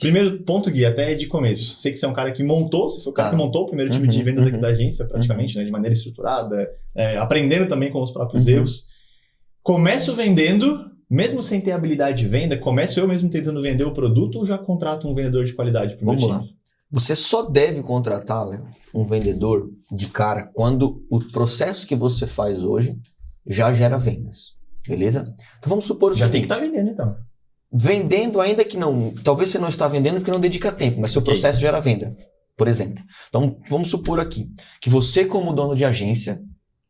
Primeiro ponto, Gui, até de começo. Sei que você é um cara que montou, você foi o cara que montou o primeiro time de vendas aqui da agência, praticamente, né, de maneira estruturada, aprendendo também com os próprios erros. Começo vendendo, mesmo sem ter habilidade de venda, começo eu mesmo tentando vender o produto ou já contrato um vendedor de qualidade para o meu time? Vamos lá. Você só deve contratar, Léo, um vendedor de cara quando o processo que você faz hoje já gera vendas, beleza? Então vamos supor o já seguinte. Já tem que estar vendendo, então. Vendendo ainda que não... Talvez você não está vendendo porque não dedica tempo, mas seu processo gera venda, por exemplo. Então vamos supor aqui que você, como dono de agência,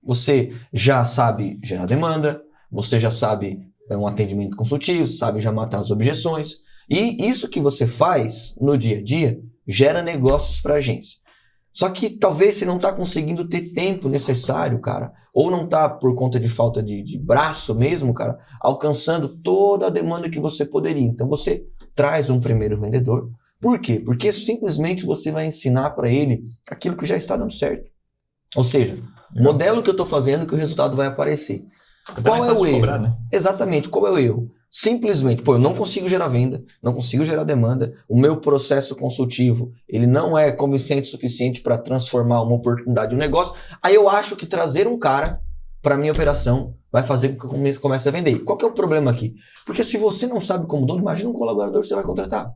você já sabe gerar demanda, você já sabe um atendimento consultivo, sabe já matar as objeções. E isso que você faz no dia a dia gera negócios para a agência. Só que talvez você não está conseguindo ter tempo necessário, cara, ou não está por conta de falta de braço mesmo, cara, alcançando toda a demanda que você poderia. Então você traz um primeiro vendedor. Por quê? Porque simplesmente você vai ensinar para ele aquilo que já está dando certo. Ou seja, o modelo que eu estou fazendo que o resultado vai aparecer. Qual é o erro? Cobrar, né? Exatamente, qual é o erro? Simplesmente, eu não consigo gerar venda, não consigo gerar demanda, o meu processo consultivo, ele não é convincente o suficiente para transformar uma oportunidade em um negócio, aí eu acho que trazer um cara para minha operação vai fazer com que eu comece a vender. Qual que é o problema aqui? Porque se você não sabe como dono, imagina um colaborador que você vai contratar.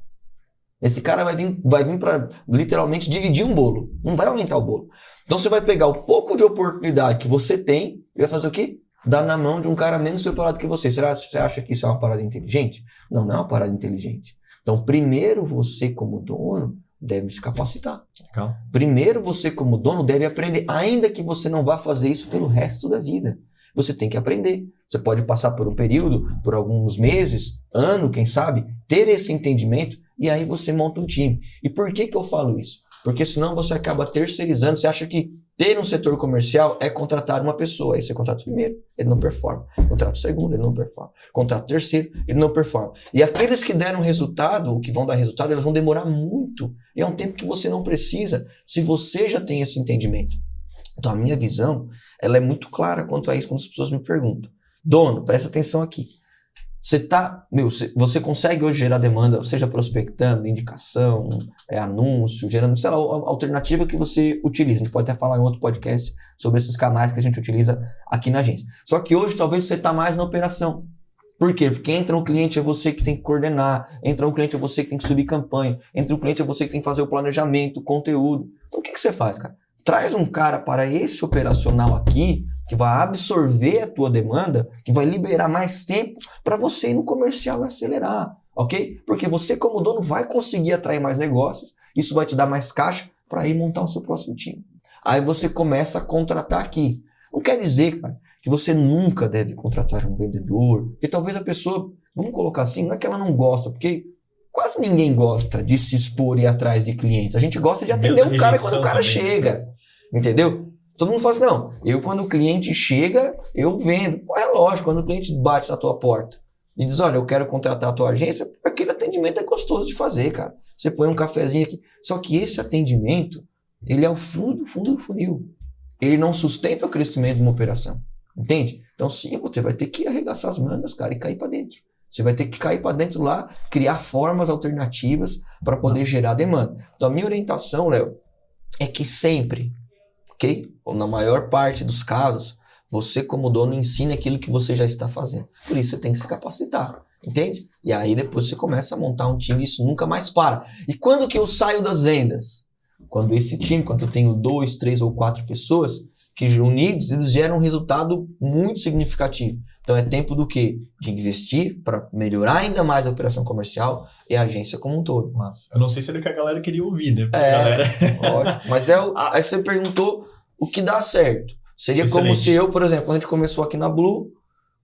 Esse cara vai vir para literalmente dividir um bolo, não vai aumentar o bolo. Então você vai pegar o pouco de oportunidade que você tem e vai fazer o quê? Dar na mão de um cara menos preparado que você. Você acha que isso é uma parada inteligente? Não, não é uma parada inteligente. Então, primeiro você, como dono, deve se capacitar. Legal. Primeiro você, como dono, deve aprender, ainda que você não vá fazer isso pelo resto da vida. Você tem que aprender. Você pode passar por um período, por alguns meses, ano, quem sabe, ter esse entendimento e aí você monta um time. E por que eu falo isso? Porque senão você acaba terceirizando. Você acha que ter um setor comercial é contratar uma pessoa. Aí você contrata o primeiro, ele não performa. Contrata o segundo, ele não performa. Contrata o terceiro, ele não performa. E aqueles que deram resultado, ou que vão dar resultado, eles vão demorar muito. E é um tempo que você não precisa, se você já tem esse entendimento. Então a minha visão, ela é muito clara quanto a isso quando as pessoas me perguntam. Dono, presta atenção aqui. Você consegue hoje gerar demanda, seja prospectando, indicação, anúncio, gerando, sei lá, a alternativa que você utiliza. A gente pode até falar em outro podcast sobre esses canais que a gente utiliza aqui na agência. Só que hoje talvez você está mais na operação. Por quê? Porque entra um cliente, é você que tem que coordenar, entra um cliente, é você que tem que subir campanha, entra um cliente, é você que tem que fazer o planejamento, o conteúdo. Então o que você faz, cara? Traz um cara para esse operacional aqui, que vai absorver a tua demanda, que vai liberar mais tempo para você ir no comercial e acelerar, ok? Porque você, como dono, vai conseguir atrair mais negócios, isso vai te dar mais caixa para ir montar o seu próximo time. Aí você começa a contratar aqui. Não quer dizer, cara, que você nunca deve contratar um vendedor, porque talvez a pessoa, vamos colocar assim, não é que ela não gosta, porque quase ninguém gosta de se expor e ir atrás de clientes. A gente gosta de atender o cara quando o cara chega, entendeu? Todo mundo fala assim, não, quando o cliente chega, eu vendo. É lógico, quando o cliente bate na tua porta e diz, olha, eu quero contratar a tua agência, aquele atendimento é gostoso de fazer, cara. Você põe um cafezinho aqui. Só que esse atendimento, ele é o fundo do funil. Ele não sustenta o crescimento de uma operação, entende? Então sim, você vai ter que arregaçar as mangas, cara, e cair para dentro. Você vai ter que cair para dentro lá, criar formas alternativas para poder gerar demanda. Então a minha orientação, Léo, é que sempre... ok? Ou na maior parte dos casos, você como dono ensina aquilo que você já está fazendo. Por isso você tem que se capacitar, entende? E aí depois você começa a montar um time e isso nunca mais para. E quando que eu saio das vendas? Quando esse time, quando eu tenho 2, 3 ou 4 pessoas que unidos, eles geram um resultado muito significativo. Então é tempo do quê? De investir para melhorar ainda mais a operação comercial e a agência como um todo. Massa. Eu não sei se era o que a galera queria ouvir, né? Ótimo. Mas aí você perguntou o que dá certo. Seria como se eu, por exemplo, quando a gente começou aqui na Blue,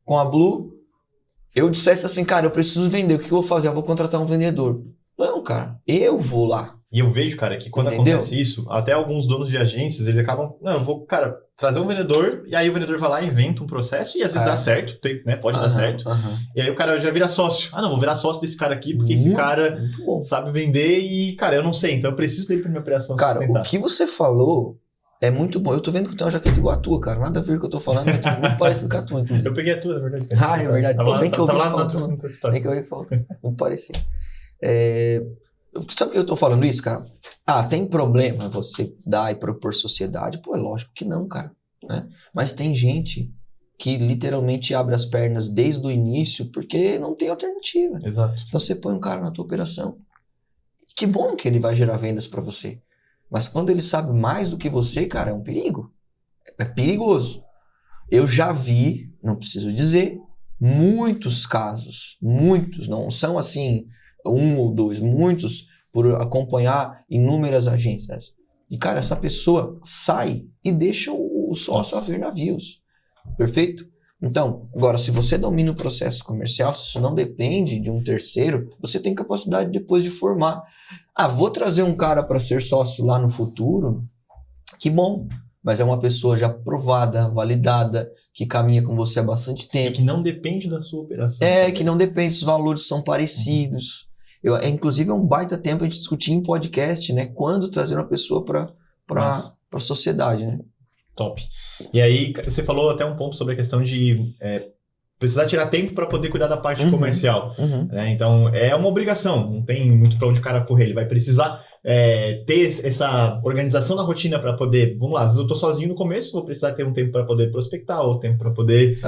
com a Blue, eu dissesse assim, cara, eu preciso vender, o que eu vou fazer? Eu vou contratar um vendedor. Não, cara, eu vou lá. E eu vejo, cara, que quando acontece isso, até alguns donos de agências, eles acabam, não, eu vou, cara, trazer um vendedor, e aí o vendedor vai lá e inventa um processo, e às vezes dá certo, né, pode dar certo, e aí o cara já vira sócio. Ah, não, vou virar sócio desse cara aqui, porque esse cara sabe vender e, cara, eu não sei, então eu preciso dele pra minha operação sustentar. Cara, o que você falou é muito bom. Eu tô vendo que tem uma jaqueta igual a tua, cara, nada a ver com o que eu tô falando, mas é muito parecido com a tua, inclusive. Eu peguei a tua, na verdade. É verdade. Pô, bem que eu vi que faltou. Bem que eu vi que faltou. Muito parecido. Sabe por que eu tô falando isso, cara? Tem problema você dar e propor sociedade? Pô, é lógico que não, cara. Né? Mas tem gente que literalmente abre as pernas desde o início porque não tem alternativa. Exato. Então você põe um cara na tua operação. Que bom que ele vai gerar vendas para você. Mas quando ele sabe mais do que você, cara, é um perigo. É perigoso. Eu já vi, não preciso dizer, muitos casos, muitos, não são assim 1 ou 2, muitos por acompanhar inúmeras agências. E, cara, essa pessoa sai e deixa o sócio a ver navios. Perfeito? Então, agora, se você domina o processo comercial, se isso não depende de um terceiro, você tem capacidade depois de formar. Vou trazer um cara para ser sócio lá no futuro? Que bom. Mas é uma pessoa já provada, validada, que caminha com você há bastante tempo. E que não depende da sua operação. Que não depende, os valores são parecidos. Inclusive, é um baita tempo a gente discutir em podcast, né? Quando trazer uma pessoa para a sociedade, né? Top. E aí, você falou até um ponto sobre a questão de precisar tirar tempo para poder cuidar da parte comercial. Né? Então, é uma obrigação. Não tem muito para onde o cara correr. Ele vai precisar ter essa organização na rotina para poder... Vamos lá, às vezes eu tô sozinho no começo, vou precisar ter um tempo para poder prospectar, ou tempo para poder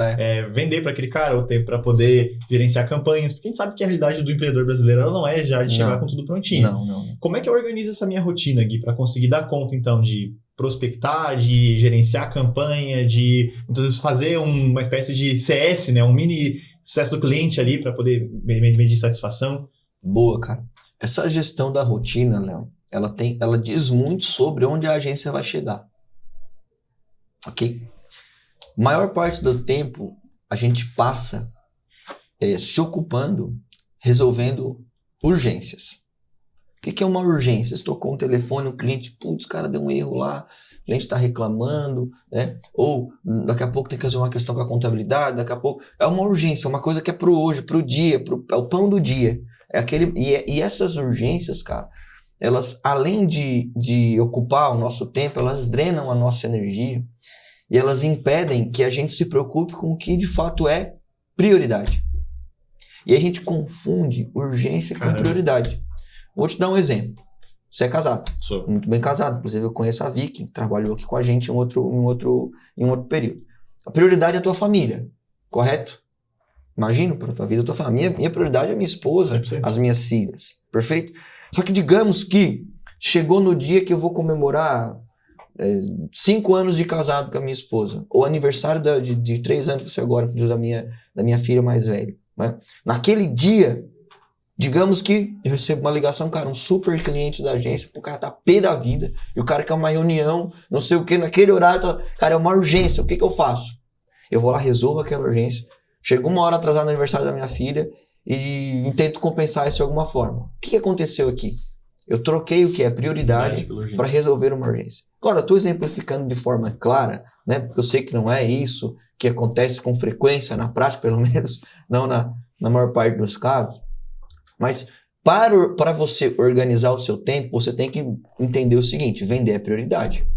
vender para aquele cara, ou tempo para poder gerenciar campanhas, porque a gente sabe que a realidade do empreendedor brasileiro não é já de chegar com tudo prontinho. Não. Como é que eu organizo essa minha rotina, Gui, para conseguir dar conta, então, de prospectar, de gerenciar a campanha, de muitas vezes fazer uma espécie de CS, né? Um mini sucesso do cliente ali para poder medir satisfação? Boa, cara. Essa gestão da rotina, Léo, ela diz muito sobre onde a agência vai chegar. Ok? Maior parte do tempo a gente passa se ocupando, resolvendo urgências. O que é uma urgência? Você tocou um telefone, o cliente, putz, cara, deu um erro lá, o cliente está reclamando, né? Ou daqui a pouco tem que resolver uma questão com a contabilidade, daqui a pouco... É uma urgência, uma coisa que é pro hoje, pro dia, é o pão do dia. E essas urgências, cara, elas, além de ocupar o nosso tempo, elas drenam a nossa energia e elas impedem que a gente se preocupe com o que de fato é prioridade. E a gente confunde urgência com prioridade. Vou te dar um exemplo. Você é casado. Sou. Muito bem casado. Inclusive, eu conheço a Vicky, que trabalhou aqui com a gente em outro período. A prioridade é a tua família, correto? Imagino, para a tua vida, a tua família. Minha prioridade é a minha esposa, 100%. As minhas filhas. Perfeito? Só que digamos que chegou no dia que eu vou comemorar 5 anos de casado com a minha esposa. Ou aniversário de 3 anos que você agora, da minha filha mais velha. Né? Naquele dia... Digamos que eu recebo uma ligação, cara, um super cliente da agência, o cara tá pé da vida, e o cara quer uma reunião, não sei o que, naquele horário, cara, é uma urgência, o que eu faço? Eu vou lá, resolvo aquela urgência, chego 1 hora atrasado no aniversário da minha filha e tento compensar isso de alguma forma. O que aconteceu aqui? Eu troquei o que é prioridade para resolver uma urgência. Agora, eu estou exemplificando de forma clara, né, porque eu sei que não é isso que acontece com frequência, na prática, pelo menos, não na maior parte dos casos. Mas para você organizar o seu tempo, você tem que entender o seguinte: vender é prioridade.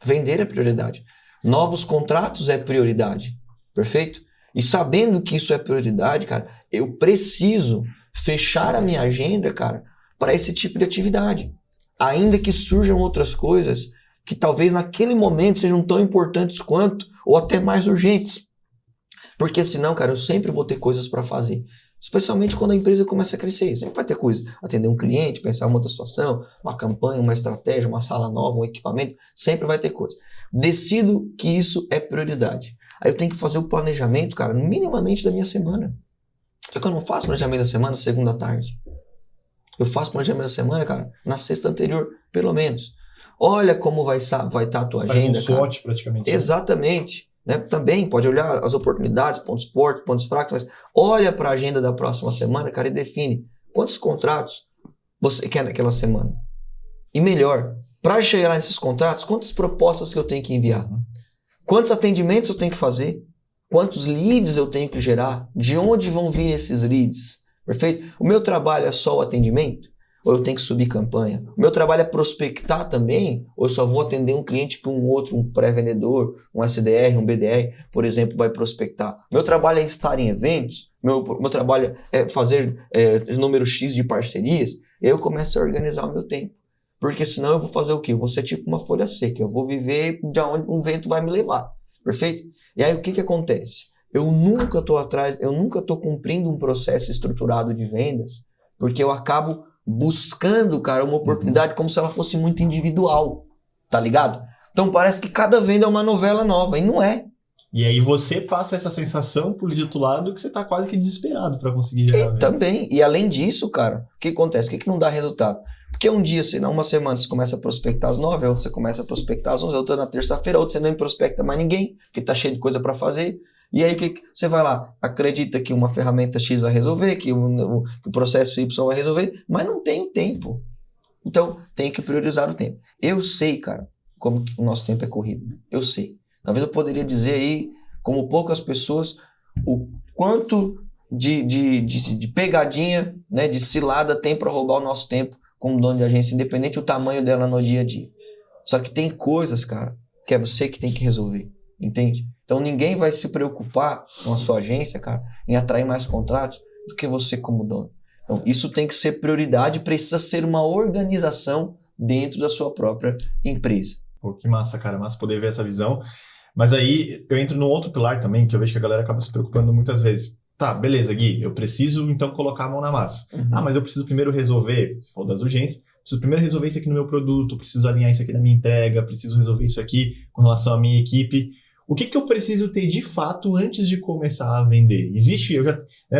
Vender é prioridade. Novos contratos é prioridade. Perfeito? E sabendo que isso é prioridade, cara, eu preciso fechar a minha agenda, cara, para esse tipo de atividade. Ainda que surjam outras coisas que talvez naquele momento sejam tão importantes quanto, ou até mais urgentes. Porque senão, cara, eu sempre vou ter coisas para fazer. Especialmente quando a empresa começa a crescer. Sempre vai ter coisa. Atender um cliente, pensar em uma outra situação, uma campanha, uma estratégia, uma sala nova, um equipamento. Sempre vai ter coisa. Decido que isso é prioridade. Aí eu tenho que fazer o planejamento, cara, minimamente da minha semana. Só que eu não faço planejamento da semana segunda à tarde. Eu faço planejamento da semana, cara, na sexta anterior, pelo menos. Olha como vai estar a tua agenda, cara. Faz um SWOT praticamente. Exatamente. Né? Também pode olhar as oportunidades, pontos fortes, pontos fracos, mas olha para a agenda da próxima semana, cara, e define quantos contratos você quer naquela semana. E melhor, para chegar nesses contratos, quantas propostas que eu tenho que enviar? Quantos atendimentos eu tenho que fazer? Quantos leads eu tenho que gerar? De onde vão vir esses leads? Perfeito? O meu trabalho é só o atendimento? Ou eu tenho que subir campanha? O meu trabalho é prospectar também? Ou eu só vou atender um cliente que um outro, um pré-vendedor, um SDR, um BDR, por exemplo, vai prospectar? O meu trabalho é estar em eventos? Meu trabalho é fazer número X de parcerias? E aí eu começo a organizar o meu tempo. Porque senão eu vou fazer o quê? Eu vou ser tipo uma folha seca. Eu vou viver de onde o vento vai me levar. Perfeito? E aí o que acontece? Eu nunca estou cumprindo um processo estruturado de vendas, porque eu acabo buscando, cara, uma oportunidade como se ela fosse muito individual. Tá ligado? Então parece que cada venda é uma novela nova. E não é. E aí você passa essa sensação por de outro lado que você tá quase que desesperado para conseguir gerar venda. Também. E além disso, cara, o que acontece? O que não dá resultado? Porque um dia, uma semana você começa a prospectar às 9, outra você começa a prospectar às 11, outra na terça-feira, outra você não prospecta mais ninguém, porque tá cheio de coisa para fazer. E aí o que você vai lá? Acredita que uma ferramenta X vai resolver, que o processo Y vai resolver, mas não tem tempo. Então, tem que priorizar o tempo. Eu sei, cara, como o nosso tempo é corrido. Eu sei. Talvez eu poderia dizer aí, como poucas pessoas, o quanto de pegadinha, né, de cilada tem para roubar o nosso tempo como dono de agência, independente do tamanho dela no dia a dia. Só que tem coisas, cara, que é você que tem que resolver, entende? Então ninguém vai se preocupar com a sua agência, cara, em atrair mais contratos do que você como dono. Então isso tem que ser prioridade, precisa ser uma organização dentro da sua própria empresa. Pô, que massa, cara, massa poder ver essa visão. Mas aí eu entro num outro pilar também, que eu vejo que a galera acaba se preocupando muitas vezes. Tá, beleza, Gui, eu preciso então colocar a mão na massa. Mas eu preciso primeiro resolver, se for das urgências, preciso primeiro resolver isso aqui no meu produto, preciso alinhar isso aqui na minha entrega, preciso resolver isso aqui com relação à minha equipe. O que eu preciso ter de fato antes de começar a vender? Existe,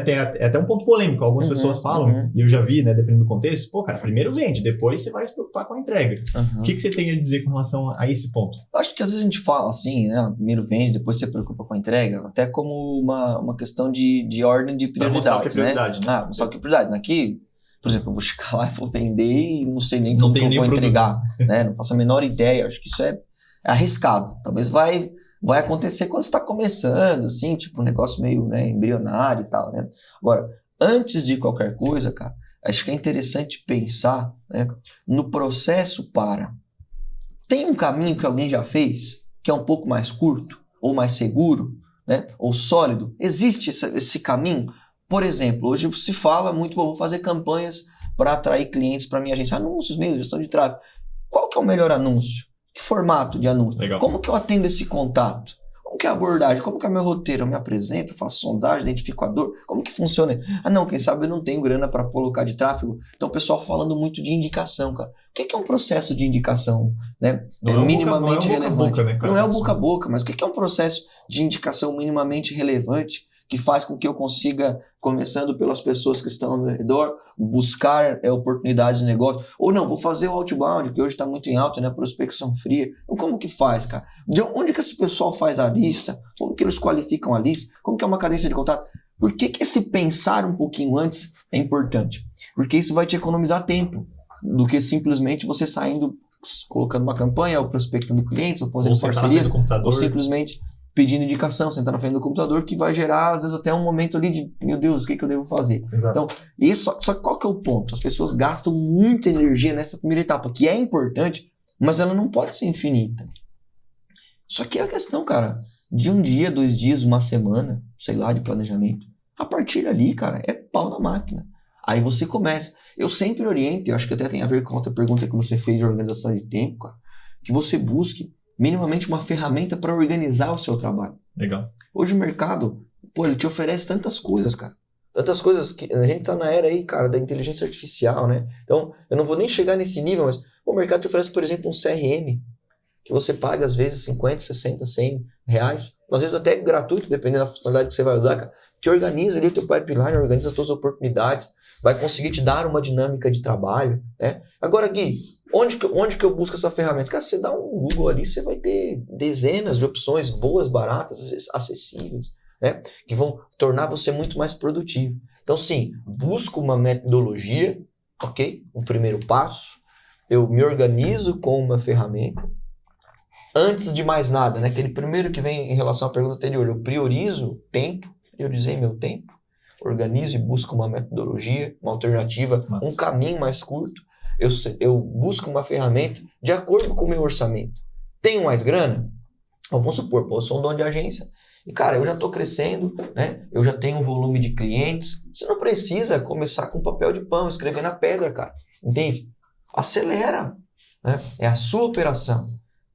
tem até um ponto polêmico, algumas pessoas falam, e eu já vi, né, dependendo do contexto, pô, cara, primeiro vende, depois você vai se preocupar com a entrega. O que você tem a dizer com relação a esse ponto? Eu acho que às vezes a gente fala assim, né, primeiro vende, depois você se preocupa com a entrega, até como uma questão de ordem de prioridades, mostrar que é prioridade, né? Mostrar que é prioridade. Aqui, por exemplo, eu vou chegar lá e vou vender e não sei nem como que eu vou entregar, né, não faço a menor ideia, acho que isso é arriscado. Talvez vai acontecer quando você está começando, assim, tipo um negócio meio, né, embrionário e tal, né? Agora, antes de qualquer coisa, cara, acho que é interessante pensar, né, no processo para... Tem um caminho que alguém já fez, que é um pouco mais curto, ou mais seguro, né, ou sólido? Existe esse caminho? Por exemplo, hoje se fala muito, vou fazer campanhas para atrair clientes para minha agência, anúncios mesmo, gestão de tráfego. Qual que é o melhor anúncio? Que formato de anúncio? Legal. Como que eu atendo esse contato? Como que é a abordagem? Como que é o meu roteiro? Eu me apresento, faço sondagem, identifico a dor? Como que funciona? Não, quem sabe eu não tenho grana para colocar de tráfego. Então o pessoal falando muito de indicação, cara. O que é um processo de indicação, né? Minimamente relevante. Não é o boca a boca, mas o que é um processo de indicação minimamente relevante que faz com que eu consiga, começando pelas pessoas que estão ao meu redor, buscar oportunidades de negócio. Ou não, vou fazer o outbound, que hoje está muito em alta, né? Prospecção fria. Então, como que faz, cara? De onde que esse pessoal faz a lista? Como que eles qualificam a lista? Como que é uma cadência de contato? Por que esse pensar um pouquinho antes é importante? Porque isso vai te economizar tempo do que simplesmente você saindo, colocando uma campanha, ou prospectando clientes, ou fazendo parcerias, ou simplesmente pedindo indicação, sentar na frente do computador, que vai gerar, às vezes, até um momento ali de, meu Deus, o que eu devo fazer? Exato. Então, só que qual que é o ponto? As pessoas gastam muita energia nessa primeira etapa, que é importante, mas ela não pode ser infinita. Só que é a questão, cara, de um dia, 2 dias, uma semana, sei lá, de planejamento. A partir dali, cara, é pau na máquina. Aí você começa. Eu sempre oriento, eu acho que até tem a ver com outra pergunta que você fez de organização de tempo, cara, que você busque minimamente uma ferramenta para organizar o seu trabalho. Legal. Hoje o mercado, ele te oferece tantas coisas, cara. Tantas coisas que a gente tá na era aí, cara, da inteligência artificial, né? Então, eu não vou nem chegar nesse nível, mas o mercado te oferece, por exemplo, um CRM, que você paga às vezes 50, 60, 100 reais. Às vezes até gratuito, dependendo da funcionalidade que você vai usar, cara. Que organiza ali o teu pipeline, organiza as tuas oportunidades, vai conseguir te dar uma dinâmica de trabalho, né? Agora, Gui, onde que eu busco essa ferramenta? Cara, você dá um Google ali, você vai ter dezenas de opções boas, baratas, acessíveis, né? Que vão tornar você muito mais produtivo. Então, sim, busco uma metodologia, ok? Um primeiro passo. Eu me organizo com uma ferramenta. Antes de mais nada, né? Aquele primeiro que vem em relação à pergunta anterior, eu priorizo tempo, priorizei meu tempo, organizo e busco uma metodologia, uma alternativa, um caminho mais curto. Eu busco uma ferramenta de acordo com o meu orçamento. Tenho mais grana? Vamos supor, eu sou um dono de agência e, cara, eu já estou crescendo, né? Eu já tenho um volume de clientes. Você não precisa começar com papel de pão, escrever na pedra, cara. Entende? Acelera. Né? É a sua operação.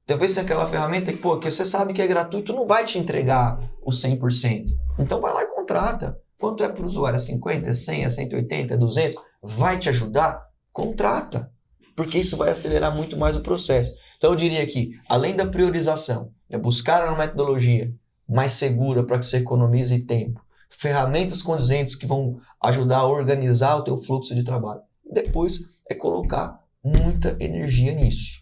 Talvez seja aquela ferramenta que você sabe que é gratuito, não vai te entregar o 100%. Então vai lá e contrata. Quanto é para o usuário? É 50, é 100, é 180, é 200? Vai te ajudar? Contrata. Porque isso vai acelerar muito mais o processo. Então eu diria que, além da priorização, buscar uma metodologia mais segura para que você economize tempo, ferramentas condizentes que vão ajudar a organizar o teu fluxo de trabalho. Depois é colocar muita energia nisso.